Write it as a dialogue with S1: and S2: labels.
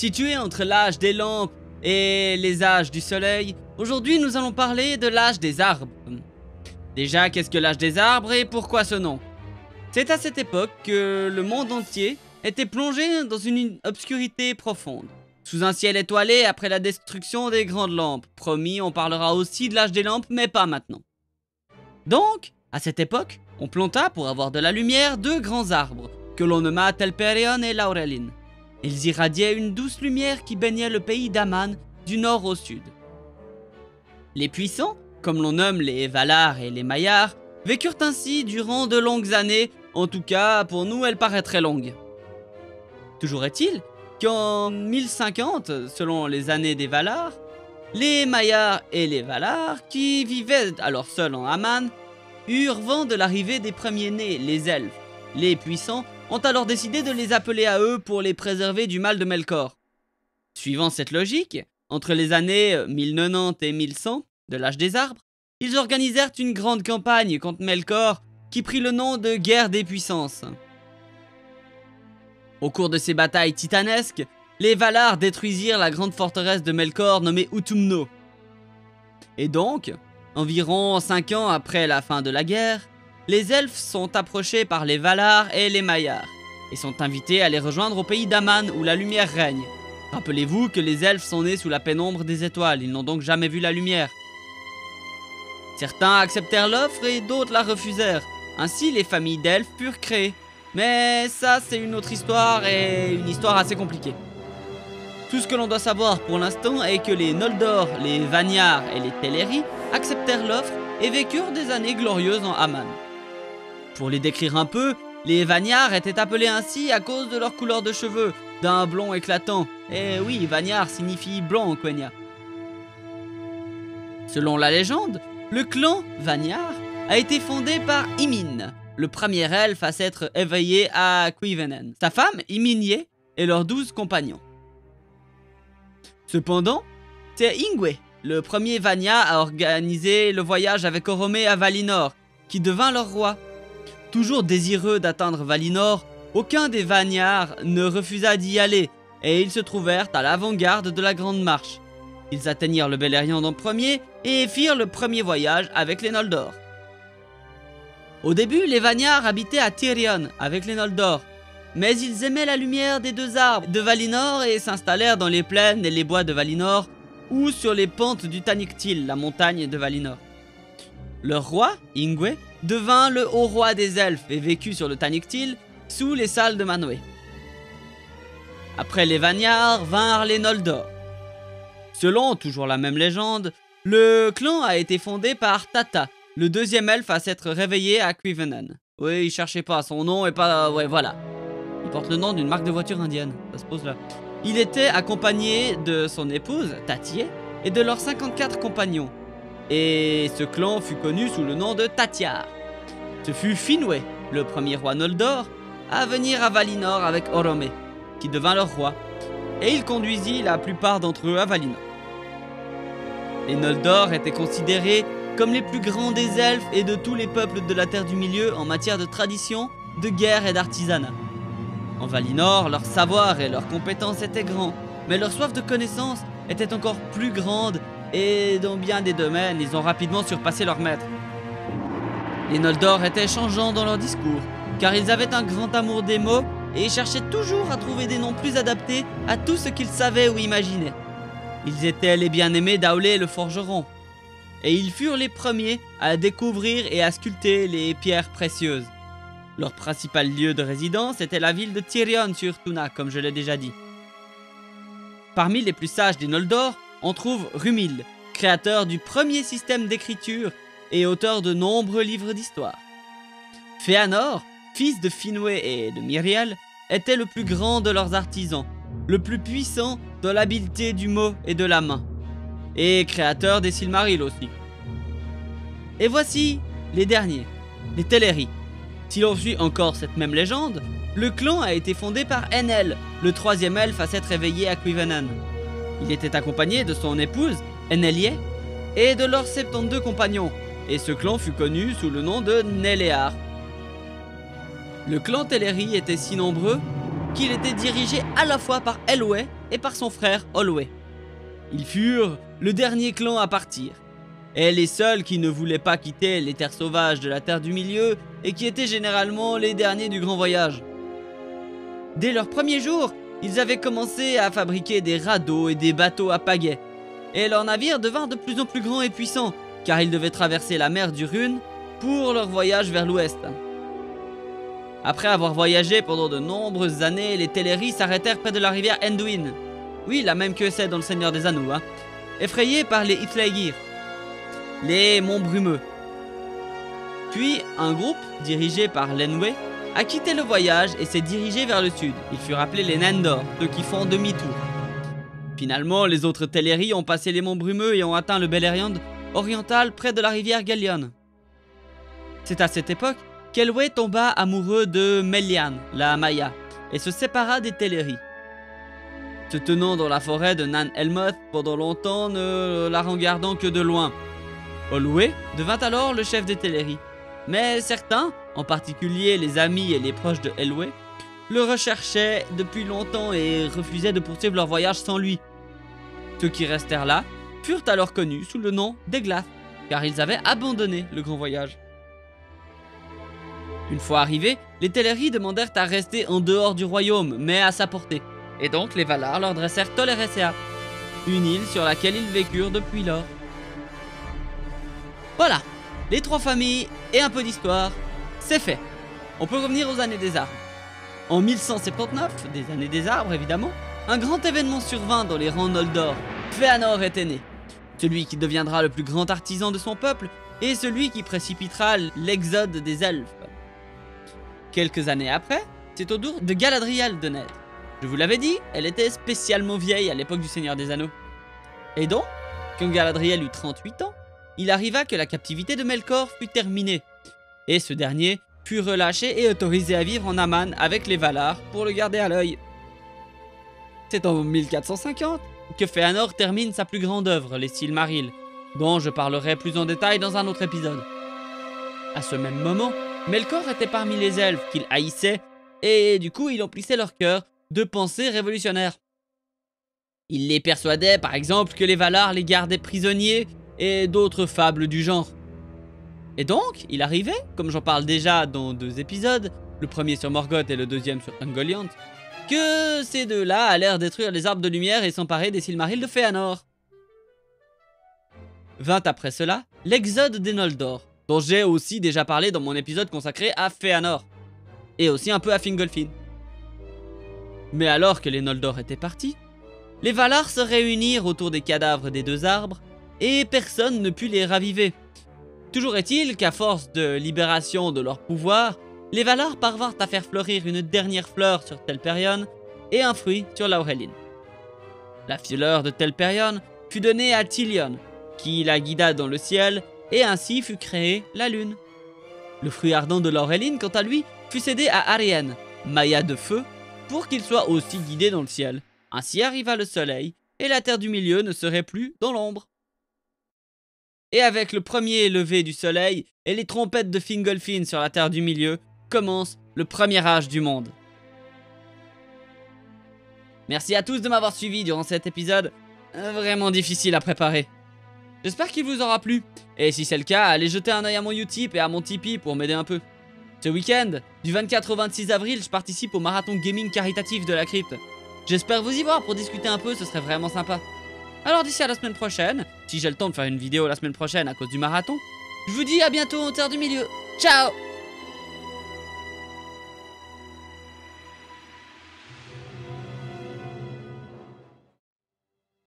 S1: Situé entre l'âge des lampes et les âges du soleil, aujourd'hui nous allons parler de l'âge des arbres. Déjà, qu'est-ce que l'âge des arbres et pourquoi ce nom? C'est à cette époque que le monde entier était plongé dans une obscurité profonde, sous un ciel étoilé après la destruction des grandes lampes. Promis, on parlera aussi de l'âge des lampes, mais pas maintenant. Donc, à cette époque, on planta pour avoir de la lumière deux grands arbres, que l'on nomma Telperion et Laurelin. Ils irradiaient une douce lumière qui baignait le pays d'Aman du nord au sud. Les puissants, comme l'on nomme les Valar et les Maiar, vécurent ainsi durant de longues années, en tout cas pour nous elles paraissent très longues. Toujours est-il qu'en 1050, selon les années des Valar, les Maiar et les Valar, qui vivaient alors seuls en Aman, eurent vent de l'arrivée des premiers-nés, les elfes. Les puissants ont alors décidé de les appeler à eux pour les préserver du mal de Melkor. Suivant cette logique, entre les années 1090 et 1100 de l'âge des arbres, ils organisèrent une grande campagne contre Melkor qui prit le nom de guerre des puissances. Au cours de ces batailles titanesques, les Valar détruisirent la grande forteresse de Melkor nommée Utumno. Et donc, environ 5 ans après la fin de la guerre, les elfes sont approchés par les Valar et les Maiar, et sont invités à les rejoindre au pays d'Aman où la lumière règne. Rappelez-vous que les elfes sont nés sous la pénombre des étoiles, ils n'ont donc jamais vu la lumière. Certains acceptèrent l'offre et d'autres la refusèrent, ainsi les familles d'elfes purent créées. Mais ça c'est une autre histoire et une histoire assez compliquée. Tout ce que l'on doit savoir pour l'instant est que les Noldor, les Vanyar et les Teleri acceptèrent l'offre et vécurent des années glorieuses en Aman. Pour les décrire un peu, les Vanyar étaient appelés ainsi à cause de leur couleur de cheveux, d'un blond éclatant. Et oui, Vanyar signifie blanc en Quenya. Selon la légende, le clan Vanyar a été fondé par Imin, le premier elfe à s'être éveillé à Cuivennen, sa femme Iminye et leurs 12 compagnons. Cependant, c'est Ingwe, le premier Vanya à organiser le voyage avec Oromé à Valinor, qui devint leur roi. Toujours désireux d'atteindre Valinor, aucun des Vanyar ne refusa d'y aller, et ils se trouvèrent à l'avant-garde de la Grande Marche. Ils atteignirent le Beleriand en premier, et firent le premier voyage avec les Noldor. Au début, les Vanyar habitaient à Tirion avec les Noldor, mais ils aimaient la lumière des deux arbres de Valinor et s'installèrent dans les plaines et les bois de Valinor, ou sur les pentes du Tanyctil, la montagne de Valinor. Leur roi, Ingwe, devint le haut roi des elfes et vécut sur le Tanyctil, sous les salles de Manwë. Après les Vanyar vinrent les Noldor. Selon toujours la même légende, le clan a été fondé par Tata, le deuxième elfe à s'être réveillé à Cuivennen. Oui, il cherchait pas son nom et pas... ouais, voilà. Il porte le nom d'une marque de voiture indienne, ça se pose là. Il était accompagné de son épouse, Tatie, et de leurs 54 compagnons. Et ce clan fut connu sous le nom de Tatiar. Ce fut Finwë, le premier roi Noldor, à venir à Valinor avec Oromé, qui devint leur roi, et il conduisit la plupart d'entre eux à Valinor. Les Noldor étaient considérés comme les plus grands des elfes et de tous les peuples de la Terre du Milieu en matière de tradition, de guerre et d'artisanat. En Valinor, leur savoir et leurs compétences étaient grands, mais leur soif de connaissance était encore plus grande et dans bien des domaines, ils ont rapidement surpassé leurs maîtres. Les Noldor étaient changeants dans leur discours, car ils avaient un grand amour des mots et cherchaient toujours à trouver des noms plus adaptés à tout ce qu'ils savaient ou imaginaient. Ils étaient les bien-aimés d'Aulé le forgeron, et ils furent les premiers à découvrir et à sculpter les pierres précieuses. Leur principal lieu de résidence était la ville de Tirion sur Tuna, comme je l'ai déjà dit. Parmi les plus sages des Noldor, on trouve Rumil, créateur du premier système d'écriture et auteur de nombreux livres d'histoire. Fëanor, fils de Finwë et de Míriel, était le plus grand de leurs artisans, le plus puissant dans l'habileté du mot et de la main, et créateur des Silmarils aussi. Et voici les derniers, les Teleri. Si l'on suit encore cette même légende, le clan a été fondé par Enel, le troisième elfe à s'être réveillé à Cuivennen. Il était accompagné de son épouse, Enelië, et de leurs 72 compagnons, et ce clan fut connu sous le nom de Nelear. Le clan Teleri était si nombreux qu'il était dirigé à la fois par Elwë et par son frère Olwe. Ils furent le dernier clan à partir, et les seuls qui ne voulaient pas quitter les terres sauvages de la Terre du Milieu et qui étaient généralement les derniers du grand voyage. Dès leur premier jour, ils avaient commencé à fabriquer des radeaux et des bateaux à pagaie, et leurs navires devinrent de plus en plus grands et puissants, car ils devaient traverser la mer du Rhône pour leur voyage vers l'ouest. Après avoir voyagé pendant de nombreuses années, les Teleri s'arrêtèrent près de la rivière Anduin. Oui, la même que celle dans le Seigneur des Anneaux, effrayés par les Ithlegir, les monts brumeux. Puis, un groupe, dirigé par Lenwe, a quitté le voyage et s'est dirigé vers le sud. Ils furent appelés les Nandor, ceux qui font demi-tour. Finalement, les autres Teleri ont passé les monts brumeux et ont atteint le Beleriand oriental près de la rivière Gallion. C'est à cette époque qu'Elwë tomba amoureux de Melian, la Maya, et se sépara des Teleri. Se tenant dans la forêt de Nan Elmoth pendant longtemps, ne la regardant que de loin. Olwe devint alors le chef des Teleri. Mais certains, en particulier les amis et les proches de Elwë, le recherchaient depuis longtemps et refusaient de poursuivre leur voyage sans lui. Ceux qui restèrent là furent alors connus sous le nom d'Eglath, car ils avaient abandonné le grand voyage. Une fois arrivés, les Teleri demandèrent à rester en dehors du royaume, mais à sa portée. Et donc les Valar leur dressèrent Tol Eressëa, une île sur laquelle ils vécurent depuis lors. Voilà, les trois familles et un peu d'histoire, c'est fait. On peut revenir aux années des arbres. En 1179, des années des arbres évidemment, un grand événement survint dans les rangs Noldor. Fëanor était né, celui qui deviendra le plus grand artisan de son peuple et celui qui précipitera l'exode des elfes. Quelques années après, c'est au tour de Galadriel de naître. Je vous l'avais dit, elle était spécialement vieille à l'époque du Seigneur des Anneaux. Et donc, quand Galadriel eut 38 ans, il arriva que la captivité de Melkor fut terminée, et ce dernier fut relâché et autorisé à vivre en Aman avec les Valar pour le garder à l'œil. C'est en 1450 que Fëanor termine sa plus grande œuvre, les Silmarils, dont je parlerai plus en détail dans un autre épisode. À ce même moment, Melkor était parmi les elfes qu'il haïssait, et du coup il emplissait leur cœur de pensées révolutionnaires. Il les persuadait par exemple que les Valar les gardaient prisonniers et d'autres fables du genre. Et donc, il arrivait, comme j'en parle déjà dans 2 épisodes, le premier sur Morgoth et le deuxième sur Ungoliant, que ces deux-là allèrent détruire les arbres de lumière et s'emparer des Silmarils de Fëanor. Vint après cela, l'exode des Noldor, dont j'ai aussi déjà parlé dans mon épisode consacré à Fëanor, et aussi un peu à Fingolfin. Mais alors que les Noldor étaient partis, les Valar se réunirent autour des cadavres des 2 arbres, et personne ne put les raviver. Toujours est-il qu'à force de libération de leur pouvoir, les Valar parvinrent à faire fleurir une dernière fleur sur Telperion et un fruit sur Laurelin. La fleur de Telperion fut donnée à Tilion, qui la guida dans le ciel, et ainsi fut créée la lune. Le fruit ardent de Laurelin, quant à lui, fut cédé à Arianne, Maya de feu, pour qu'il soit aussi guidé dans le ciel. Ainsi arriva le soleil, et la terre du milieu ne serait plus dans l'ombre. Et avec le premier lever du soleil et les trompettes de Fingolfin sur la terre du milieu, commence le premier âge du monde. Merci à tous de m'avoir suivi durant cet épisode vraiment difficile à préparer. J'espère qu'il vous aura plu, et si c'est le cas, allez jeter un œil à mon Utip et à mon Tipeee pour m'aider un peu. Ce week-end, du 24 au 26 avril, je participe au marathon gaming caritatif de la crypte. J'espère vous y voir pour discuter un peu, ce serait vraiment sympa. Alors d'ici à la semaine prochaine, si j'ai le temps de faire une vidéo la semaine prochaine à cause du marathon, je vous dis à bientôt en terre du milieu. Ciao!